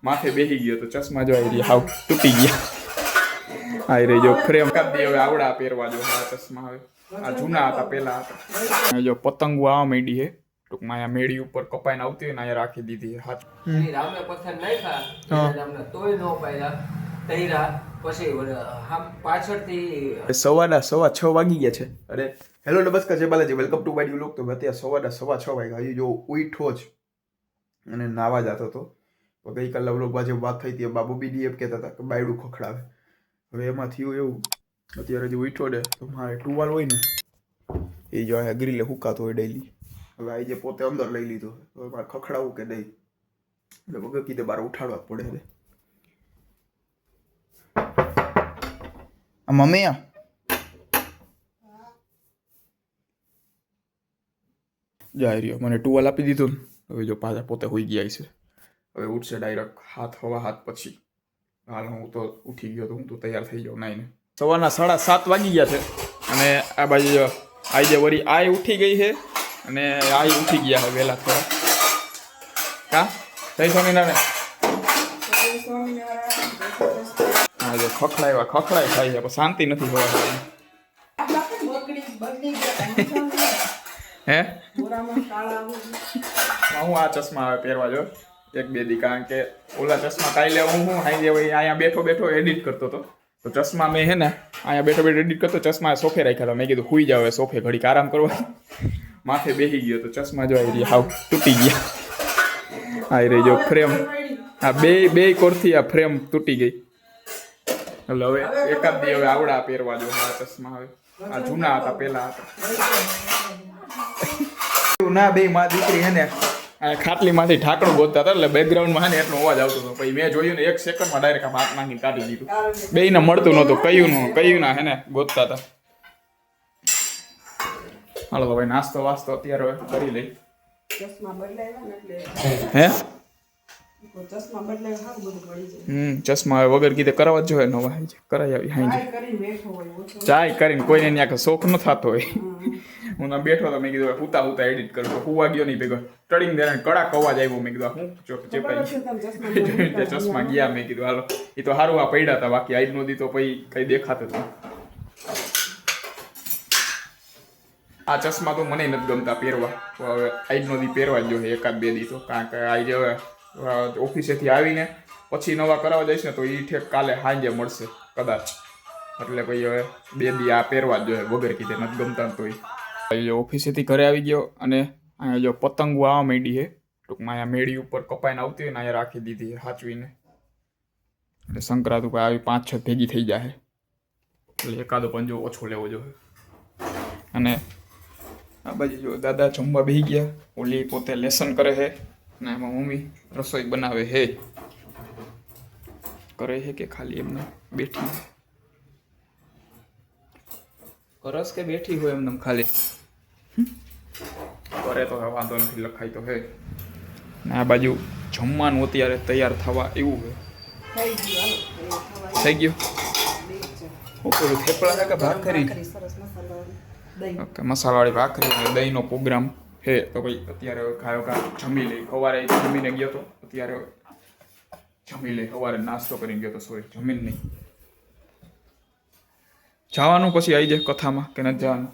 માથે બેસી ગયો તો ચશ્મા જો આવી રહ્યા હાવ તૂટી ગયા. આ રહી જો ફ્રેમ કરી દે હવે આવડા પહેરવા જો આ ચશ્મા હવે આ જૂના હતા પેલા હતા. જો પતંગો આવવા માંડી છે ટૂંકમાં આ મેળી ઉપર કપાઈને આવતી હોય ને અહીંયા રાખી દીધી હાથ. રામે પથ્થર નાખ્યા તોય નો પાડ્યા તૈરા પછી પાછળથી સવા 6 વાગી ગયા છે. અરે હેલો નમસ્કાર જય Balaji welcome to my new vlog. તો અત્યારે સવા 6 વાગ્યા હજી જો ઉઠો જ અને નાવા જતો હતો. તો ગઈકાલે વ્લોગમાં જે વાત થઈ હતી બાબુ બીડી એમ કહેતા હતા કે બાયડું ખખડાવે. હવે એમાં થયું એવું અત્યારે જે ઉઠો ને તો મારે ટુવાલ હોય ને એ જો આ ગ્રીલે હુકાતો હોય ડેલી. હવે આ જે પોતે અંદર લઈ લીધો હવે મારે ખખડાવવું કે નહીં એટલે વગર કીધે બહાર ઉઠાડવા પડે. મમ્મી જાય રહ્યો મને ટુવાલ આપી દીધું ને હવે જો પાછા પોતે હોઈ ગયા છે. હવે ઉઠશે ડાયરેક્ટ હવા હાથ પછી. હાલ હું તો ઉઠી ગયો તો હું તો તૈયાર થઈ જાઉં નાઈને. સવારના 7:30 વાગી ગયા છે અને આ બાજુ જો આજે વળી આય ઉઠી ગઈ છે અને આય ઉઠી ગયા છે વહેલા થોડા. કા જય સ્વામિનારાયણ. હા જો ખખડાય થાય છે પણ શાંતિ નથી હોવા. હે હું આ ચશ્મા પહેરવા જો 1-2 દી કારણ કે ઓલા ચશ્મા કાલે હું અહીંયા બેઠો એડિટ કરતો હતો તો ચશ્મા મેં હે ને અહીંયા બેઠો એડિટ કરતો ચશ્મા સોફે રાખ્યા હતા. મેં કીધું હુઈ જાવ હવે સોફે ઘડીક આરામ કરવા. માથે બેસી ગયો તો ચશ્મા જો આવી હાવ તૂટી ગયા. આ રહી જો ફ્રેમ આ બે કોરથી આ ફ્રેમ તૂટી ગઈ. એટલે હવે એકાદ દી હવે આવડા પહેરવા જો આ ચશ્મા હવે આ જૂના હતા પેલા હતા. ના બે માં દીકરી હે ને ખાટલીમાંથી ઢાંકણું ગોતતા હતા એટલે બેકગ્રાઉન્ડમાં હે ને એટલો અવાજ આવતો હતો. પછી મેં જોયું ને 1 સેકન્ડમાં ડાયરેક્ટ આમ હાથ નાખીને કાઢી દીધું. બેયને મળતું નહોતું કયું ના હે ને ગોતતા હતા. હાલો ભાઈ નાસ્તો વાસ્તો અત્યારે કરી લઈ. હે ચશ્મા હવે વગર કીધે કરવા જ જોઈએ નવા કરાવી આવી હાઈ ચાય કરીને કોઈને ત્યાં શોખ ન થતો હોય. હું ના બેઠો તો મેં કીધું હુતા એડિટ કરું તો હુવા ગયો નહીં ભેગો ટડિંગ દે કડાક અવાજ આવ્યો. મેં કીધું હું ચેપાઈ ચશ્મા ગયા. મેં કીધું હાલો એ તો સારું આ પડ્યા હતા બાકી આઈડ નો દી તો પછી કઈ દેખાતું હતું. આ ચશ્મા તો મને નથી ગમતા પહેરવા તો હવે આઈડ નો દી પહેરવા જ જોઈએ 1-2 દી તો કારણ કે આજે હવે ઓફિસેથી આવીને પછી નવા કરાવવા જઈશ ને તો એ ઠેક કાલે સાંજે મળશે કદાચ. એટલે પછી હવે 2 દી આ પહેરવા જ જોઈએ વગર કીધે નથી ગમતા. તો ઓફિસેથી ઘરે આવી ગયો અને અહીંયા જો પતંગો આવવા માંડી છે ટૂંકમાં અહીંયા મેળી ઉપર કપાઈને આવતી હોય ને અહીંયા રાખી દીધી છે સાચવીને. એટલે સંક્રાંત ઉપર આવી 5-6 ભેગી થઈ જાય એટલે એકાદો પંજો ઓછો લેવો જોઈએ. અને આ બાજુ જો દાદા જમવા બેસી ગયા. ઓલી પોતે લેસન કરે છે ને એમાં મમ્મી રસોઈ બનાવે કરે છે કે ખાલી એમને બેઠી કરસ કે બેઠી હોય એમને ખાલી કરે તો વાંધો નથી લખાય તો હે. ને આ બાજુ જમવાનું અત્યારે તૈયાર થવા એવું છે. થઈ ગયું ઓકે થેપલા છે કે ભાખરી? ઓકે મસાલાવાળી ભાખરી અને દહીંનો પ્રોગ્રામ હે. તો ભાઈ અત્યારે ખાયો જમી લઈ. સવારે જમીને ગયો તો અત્યારે જમી લઈ. સવારે નાસ્તો કરીને ગયો તો સોરી જમીન નહીં. જવાનું પછી આવી જાય કથામાં કે નથી જવાનું?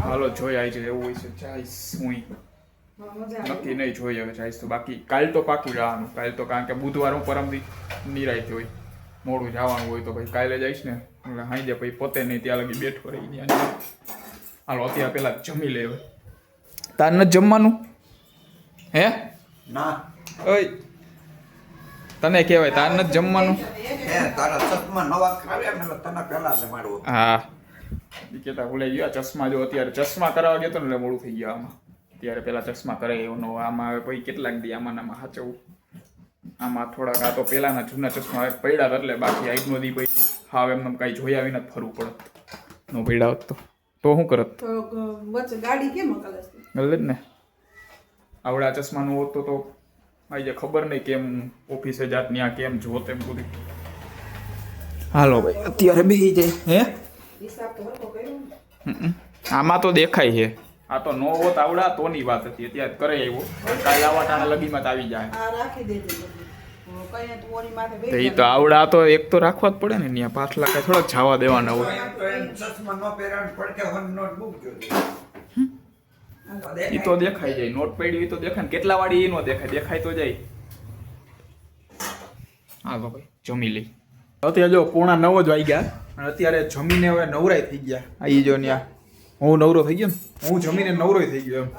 હાલો જોઈ આવી જાય એવું હોય છે. જઈશ હું નક્કી નહીં જોઈ હવે જઈશ તો બાકી કાલ તો પાકું જવાનું. કાલ તો કારણ કે બુધવાર હું પરમથી નિરાયત હોય મોડું જવાનું હોય તો ભાઈ કાલે જઈશ ને એટલે હાઈ જાય પછી પોતે નહીં ત્યાં લગી બેઠો રહી ગયા. હાલો અત્યારે પેલા જમી લે. તાર નથી જમવાનું હે? ના ઓય તને કહેવાય તાર નથી જમવાનું. હા એ કેતા ભૂલાઈ ગયા ચશ્મા જો અત્યારે ચશ્મા કરાવવા ગયો તો ને એટલે મોડું થઈ ગયું આમાં. ત્યારે પેલા ચશ્મા કરાય એનો આમાં પછી કેટલાક દી આમાં સાચવું. આમાં થોડાક આ તો પેલાના જૂના ચશ્મા પડ્યા એટલે બાકી આઈટનો દી પછી હાવ એમને કાંઈ જોયા વિના જ ફરવું પડત. નો પડ્યા હોત તો શું કરત? ગાડી કેમ ગલે જ ને આવડા ચશ્માનું હોત તો આજે ખબર નહીં કેમ ઓફિસે જાત ત્યાં કેમ જોત એમ બધું. હાલો ભાઈ અત્યારે બેસી જાય હે. આમાં તો દેખાય છે આ તો નો હોત આવડા તોની વાત હતી. અત્યારે કરે આવ્યો કાલે આવા ટાણા લગીમાં તો આવી જાય. આ રાખી દેજે બધું. કઈને તું ઓની માથે તો બેસી એ તો આવડા તો એક તો રાખવા જ પડે ને ત્યાં પાછલા કઈ થોડાક જવા દેવાના હોય. એ તો દેખાઈ જાય નોટ પડી હોય તો દેખાય ને કેટલા વાળી એ નો દેખાય દેખાય તો જાય. હા તો ભાઈ જમી લઈ. અત્યારે જો 8:45 જ વાગ્યા અને અત્યારે જમીને હવે નવરાઈ થઈ ગયા. આ ઈ જો ન્યા હું નવરો થઈ ગયો ને હું જમીને નવરો થઈ ગયો એમ.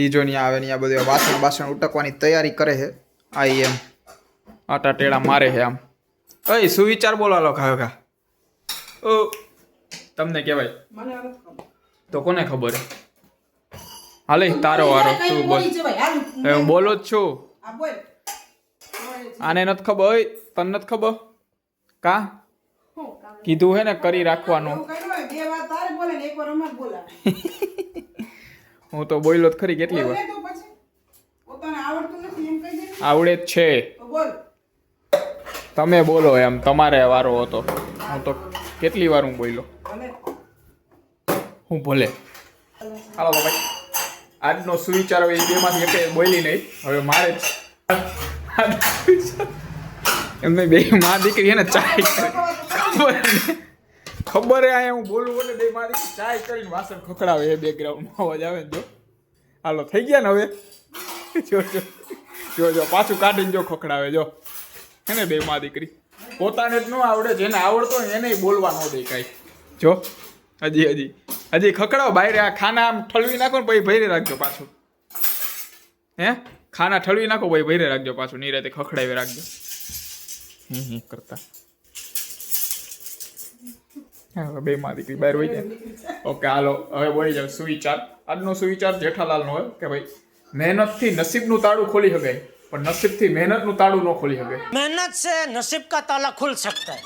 ઈ જો ન્યા આવે ન્યા બધું વાસણ ઉટકવાની તૈયારી કરે છે. આ ઈ એમ આટા ટેડા મારે છે આમ. કઈ સુવિચાર બોલો લો ખા ખા. ઓ તમને કહેવાય મને હવે ખબર. તો કોને ખબર હે? હાલે તારો વારો તું બોલ. હું બોલો જ છું. આ બોલ. આને નથી ખબર હોય તને નથી ખબર કા કીધું હે ને કરી રાખવાનું. એવું કર્યું હોય, બે વાર તારે બોલે ને એક વાર અમારે બોલાવે. હું તો બોલ્યો જ ખરી કેટલી વાર. બોલે તો પછી પોતાને આવડતું નથી એમ કહી દે. આવડે જ છે. તો બોલ. તમે બોલો એમ તમારે વારો હતો. હું તો કેટલી વાર હું બોલ્યો. ભલે. હું ભલે. હાલો તો ભાઈ આજનો સુવિચાર હવે એ બેમાંથી એકે બોલી નહીં. હવે મારે જ એમને બે માં દીકરી હે ને ચાય ખબર હે અહીંયા હું બોલું એટલે બે માં દીકરી ચાય કરીને વાસણ ખખડાવે એ બેકગ્રાઉન્ડમાં અવાજ આવે ને જો. હાલો થઈ ગયા ને હવે જો પાછું કાઢીને જો ખખડાવે જો હે ને બે માં દીકરી. પોતાને જ ન આવડે જેને આવડતો હોય એને બોલવા ન દે કાંઈ. જો હજી ખખડાવો બહાર આ ખાના આમ ઠલવી નાખો ને પછી ભરી રાખજો પાછું. હે ખાના ઠલવી નાખો ભાઈ ભરી રાખજો પાછું નિરાતે ખખડાવી રાખજો. કરતા હા બે માં દીકરી બહાર વહી જાય. ઓકે હાલો હવે બોલી જાવ સુવિચાર. આજનો સુવિચાર જેઠાલાલનો હોય કે ભાઈ મહેનતથી નસીબનું તાળું ખોલી શકાય પણ નસીબથી મહેનતનું તાળું ન ખોલી શકાય. मेहनत से नसीब का ताला खुल सकता है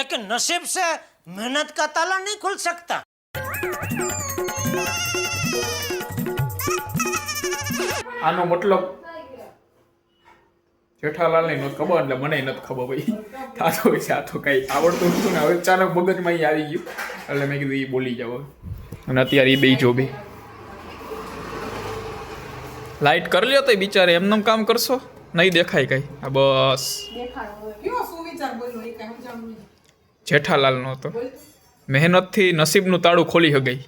लेकिन नसीब से मेहनत का ताला नहीं खुल सकता. આનો મતલબ જેઠાલાલને નથી ખબર એટલે મને નથી ખબર ભાઈ. થતો હોય છે આ તો કઈ આવડતું નતું ને હવે અચાનક મગજમાં ઈ આવી ગયું એટલે મેં કીધું એ બોલી જાવ. અને અત્યારે એ બે જો બે લાઈટ કરી લ્યો તો બિચારે એમનેમ કામ કરશો નહીં દેખાય કઈ. આ બસ કેવો સુવિચાર બોલ્યો એ કાંઈ સમજાણું નહીં. જેઠાલાલનો હતો મહેનતથી નસીબનું તાળું ખોલી શકાય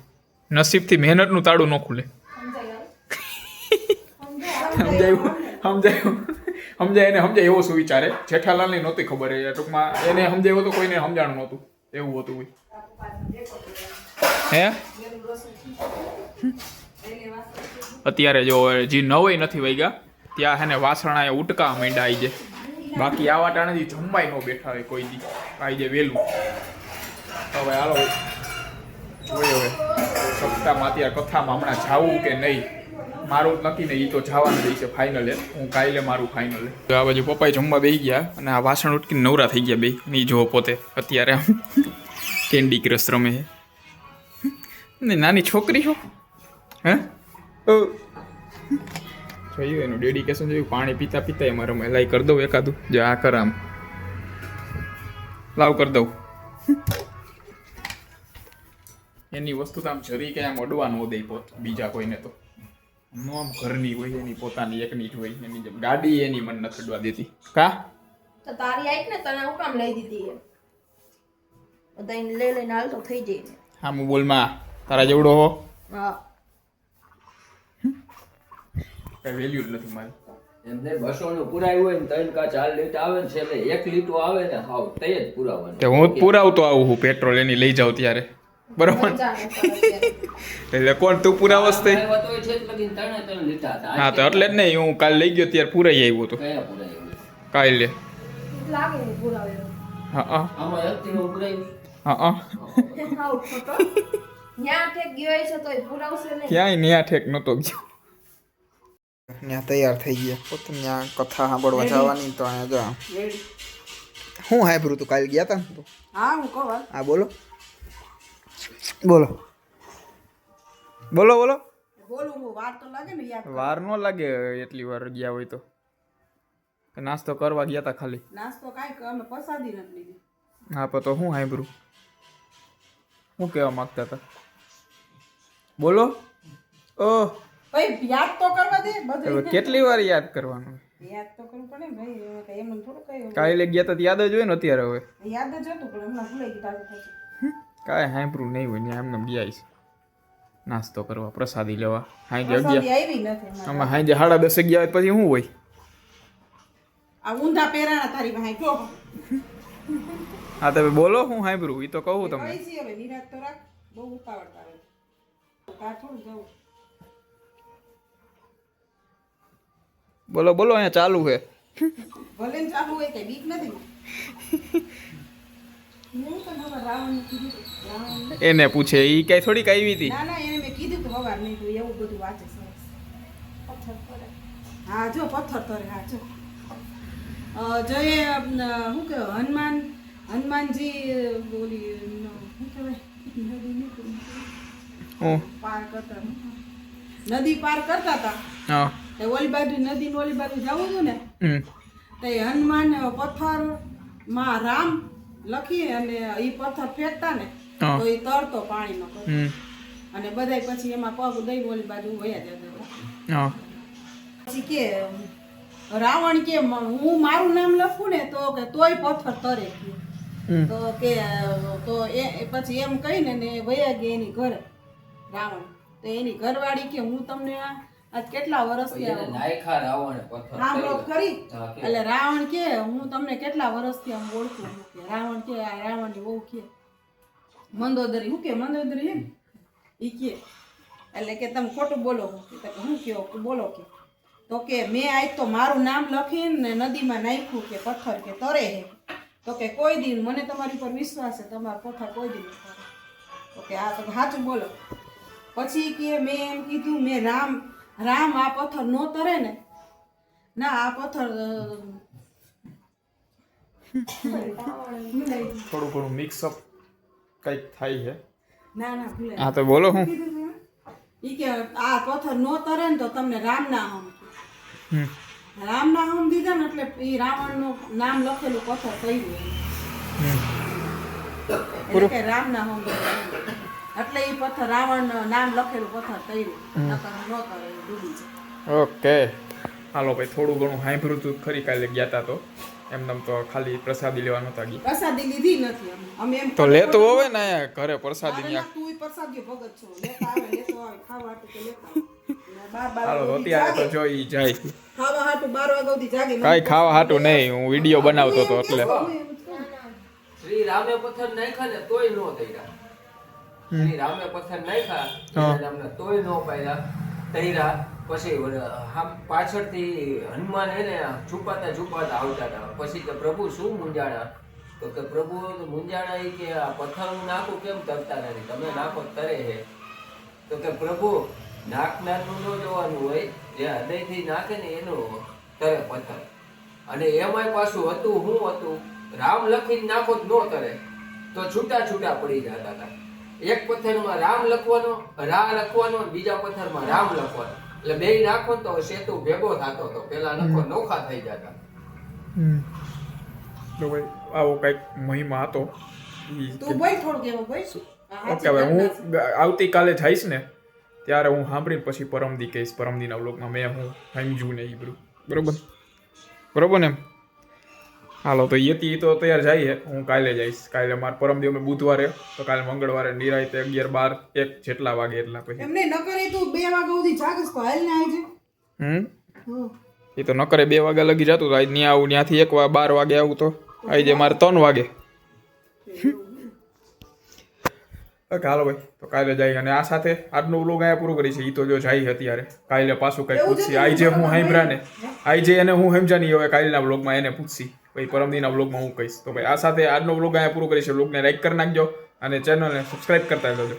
નસીબથી મહેનતનું તાળું ન ખુલે. સમજાય એને સમજાય એવો સુવિચાર હે. જેઠાલાલને નહોતી ખબર એ ટૂંકમાં એને સમજાવ્યો તો કોઈને સમજાણું નહોતું એવું હતું ભાઈ. હે અત્યારે જો હજી 9 નથી વાગ્યા ત્યાં હે ને વાસણા એ ઉટકા માંડ્યા આવી જાય. બાકી આવા ટાણે જમવાય ન બેઠા હોય કોઈ દી આવી જાય વહેલું. હવે હાલો જોઈએ હવે સપ્તાહમાં અત્યારે કથામાં હમણાં જાવું કે નહીં મારું જ નક્કી ને એ તો જવાનું રહી છે ફાઇનલ. હું કાલે મારું ફાઇનલ. આ બાજુ પપ્પાએ જમવા બેસી ગયા અને આ વાસણ ઉટકીને નવરા થઈ ગયા બે. એ જો પોતે અત્યારે આમ કેન્ડી ક્રશ રમે છે. નાની છોકરી છો હે જોયું એનું ડેડિકેશન જોયું. પાણી પીતા પીતા એમાં રમે. લાઈ કરી દઉં એકાદું જો આ કર આમ લાવ કરી દઉં. એની વસ્તુ તો આમ જરી કે આમ અડવા ન દે બીજા કોઈને તો આમ ઘરની હોય એની પોતાની એકની જ હોય એની જેમ ગાડી એની મન નથી અડવા દેતી કા. તો તારી આઈક ને તને હું કામ લઈ દીધી એમ બધાને લઈ લઈને હાલ તો થઈ જાય ને. હા હું બોલમાં તારા જેવડો હો હા કઈ વેલ્યુ જ નથી મારી. એમને 200 નું પુરાયું હોય ને 3 કા 4 લીટર આવે ને છે એટલે 1 લીટર આવે ને હાવ તે જ પુરાવાનું. તે હું જ પુરાવતો આવું હું પેટ્રોલ એની લઈ જાઉં ત્યારે બરોબર. એટલે કોણ તું પુરાવસ થઈ? આવ્યા તોય છે જ લગીને 3 લીટર હતા. હા તો એટલે જ નહીં હું કાલ લઈ ગયો ત્યારે પુરાઈ આવ્યો હતો કયા પુરાયું? કાલે. લાગે ને પુરાવે હા હા આમાં એકથી નું પુરાયું. હા હા હાઉ ખોટો ન્યા ઠેક ગયો છે તોય પુરાવશે નહીં. ક્યાંય ન્યા ઠેક નતો ગયો. ત્યાં તૈયાર થઈ ગયા પોતે ત્યાં કથા સાંભળવા જવાની તો અહીંયા જો હું સાંભળ્યું તું કાલે ગયા હતા ને તો. હા હું કહું હાલ. હા બોલો બોલો બોલો બોલો. બોલું હું વાર તો લાગે ને યાર. વાર ન લાગે એટલી વાર ગયા હોય તો. નાસ્તો કરવા ગયા હતા ખાલી. નાસ્તો કાંઈ અમે પ્રસાદી નથી લીધી. હા પણ તો હું સાંભળ્યું શું કહેવા માંગતા હતા બોલો. ઓહ ભાઈ યાદ તો કરવા દે હવે બધું કેટલી વાર યાદ કરવાનું યાદ તો કરવું પડે ને ભાઈ એમાં કઈ એમને થોડું કઈ કાલે ગયા તો યાદ જ હોય ને અત્યારે હવે યાદ જ હતું પણ હમણાં ભૂલાઈ ગયું તાજું પછી કાંઈ સાંભળવું નહીં હોય ને એમને ગયા છે નાસ્તો કરવા પ્રસાદી લેવા હાંજે પ્રસાદી 11 આવી નથી અમારે. આમાં હાંજે 10:30 ગયા પછી શું હોય આ ઊંધા પેરાણા તારી ભાઈ જો હા તમે બોલો હું સાંભળું એ તો કહું તમને કઈ છે હવે નિરાત તો રાખ બહુ ઉતાવળ તારે તાર થોડું જવું બોલો બોલો અહીંયા ચાલુ છે ભલે ને ચાલુ હોય કઈ બીક નથી હું તો ખબર રાવણ કીધું રાવણ એને પૂછે એ કઈ થોડીક આવી હતી ના ના એને મેં કીધું તો હવાર નહીં તું એવું બધું વાંચે સરસ પથ્થર તરે હા જો પથ્થર તરે હા જો જો એ શું કહેવાય હનુમાનજી બોલી શું કહેવાય નદી નહીં હું પાર કરતા નદી પાર કરતા હતા હા તે ઓલી બાજુ નદી ઓલી બાજુ જવું હતું ને હમ તે હનુમાન પથ્થરમાં રામ લખી અને એ પથ્થર ફેંકતા ને હા. તો એ તરતો પાણીમાં કરતો. હમ અને બધાય પછી એમાં પગ દઈ ઓલી બાજુ વયા જતા હતા. હા પછી કે રાવણ કે હું મારું નામ લખું ને તો કે તોય પથ્થર તરે કે. હમ. તો કે તો એ પછી એમ કહીને ને વયા ગયા એની ઘરે રાવણ તો એની ઘરવાળી કે હું તમને આજ કેટલા વર્ષથી એને નાયખા રાવણે પથ્થર સાંભળો કર્યો. ખરી હા, કે. એટલે રાવણ કે હું તમને કેટલા વર્ષથી આમ ઓળખું છું કે રાવણ કે આ રાવણની વહુ કે મંદોદરી હું કે મંદોદરી એમ ઈ કે એટલે કે તમે ખોટું બોલો તો કે હું કયો બોલો કે તો કે મેં આજ તો મારું નામ લખીને નદીમાં નાખ્યું કે પથ્થર કે તરે હે તો કે કોઈ દિન મને તમારી પર વિશ્વાસ છે તમારો પથ્થર કોઈ દિન તરે તો કે આ તો સાચું બોલો પછી કે મેં એમ કીધું મેં રામ આ પથ્થર નો તરે ને ના આ પથ્થર થોડું ઘણું મિક્સઅપ કંઈક થાય છે ના ના ભૂલે હા તો બોલો હું ઈ કે આ પથ્થર નો તરે ને તો તમને રામ ના હમ હમ રામ ના હમ દીધા ને એટલે ઈ રાવણનું નામ લખેલું પથ્થર કર્યું એટલે કે રામ ના હમ દીધા. એટલે ઈ પથ્થર રાવણ નામ લખેલું પથ્થર કર્યું નકર નો તરે ડૂબી જાય. ઓકે હાલો ભાઈ થોડું ઘણું સાંભળ્યું તું ખરી કાલે ગયા તા તો એમને તો ખાલી પ્રસાદી લેવા નહોતા ગયા પ્રસાદી લીધી નથી અમે એમ તો લેતું હોય ને અહીંયા ઘરે પ્રસાદી અરે ના, તું પ્રસાદી ભગત છો લેતા આવે ખાવા હાટુ કે લેતા આવે. ને બાર હાલો તો વાગ્યા અત્યારે તો સુધી જોઈ જાય ખાવા હાટુ 12 વાગ્યા સુધી જાગે કાંઈ ખાવા હાટું નહીં હું વિડીયો બનાવતો હતો એટલે શ્રી રામે પથ્થર નાખ્યા ને તોય નો તૈરા શ્રી રામે પથ્થર નાખ્યા એના નામના તોય નો પાડ્યા તૈરા પછી પાછળથી હનુમાન એને છુપાતા આવતા હતા પછી કે પ્રભુ શું મુંજાણા તો કે પ્રભુ મુંજાણા ઈ કે આ પથ્થર હું નાખું કેમ તરતા નથી તમે નાખો તરે હે તો કે પ્રભુ નાખનારનું ન જોવાનું હોય જે હૃદયથી નાખે ને એનું તરે પથ્થર અને એમાંય પાછું હતું રામ લખીને નાખો જ ન તરે તો છૂટા છૂટા પડી જતા હતા એક પથ્થરમાં રામ લખવાનો રા લખવાનો બીજા પથ્થરમાં રામ લખવાનો એટલે બે નાખો તો સેતુ ભેગો થતો હતો પેલા લખો નોખા થઈ જતા તો ભાઈ આવો કંઈક મહિમા હતો તું બોલ થોડું કેવું બોલ ઓકે હવે હું આવતીકાલે જઈશ ને ત્યારે હું સાંભળીને પછી પરમદી કહીશ પરમદીના વ્લોગમાં મેં હું સમજ્યું ને એ બધું બરોબર ને એમ હાલો તો એથી તો તૈયાર જઈએ હું કાલે જઈશ કાલે મારે પરમદી અમે બુધવારે તો કાલે મંગળવારે નિરાયતે 11, 12, 1 જેટલા વાગે એટલા પછી એમને ન કરે તું 2 વાગ્યા સુધી જાગસ તો હાલ ને આવજે એ તો ન કરે 2 વાગ્યા લગી જતું તો આજ ત્યાં આવું ત્યાંથી 12 વાગે આવું તો આજે મારે 3 વાગે ઓકે હાલો ભાઈ તો કાલે જઈએ અને આ સાથે આજનો વ્લોગ અહીંયા પૂરો કરી છે એ તો જો જાય અત્યારે કાલે પાછું કંઈક પૂછશી આજે હું સાંભળ્યા ને આજે એને હું સમજા નહીં હવે કાલના વ્લોગમાં એને પૂછશી ભાઈ પરમદીના વ્લોગમાં હું કહીશ તો ભાઈ આ સાથે આજનો વ્લોગ અહીંયા પૂરો કરી છે વ્લોગને લાઈક કરી નાખજો અને ચેનલને સબસ્ક્રાઈબ કરતા રહેજો